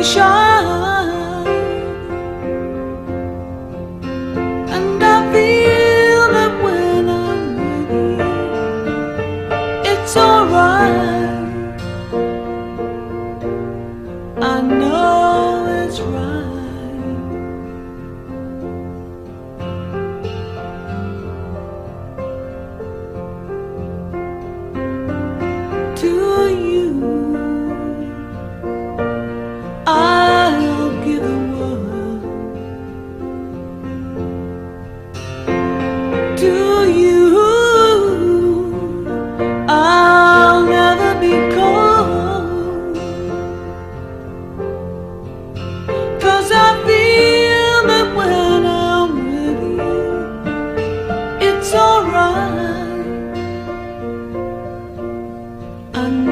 sunshine, and I feel that when I'm with you, it's alright. I know it's right. To you I'll give the world. To you I'll never be cold, 'cause I feel that when I'm with you, it's alright. I know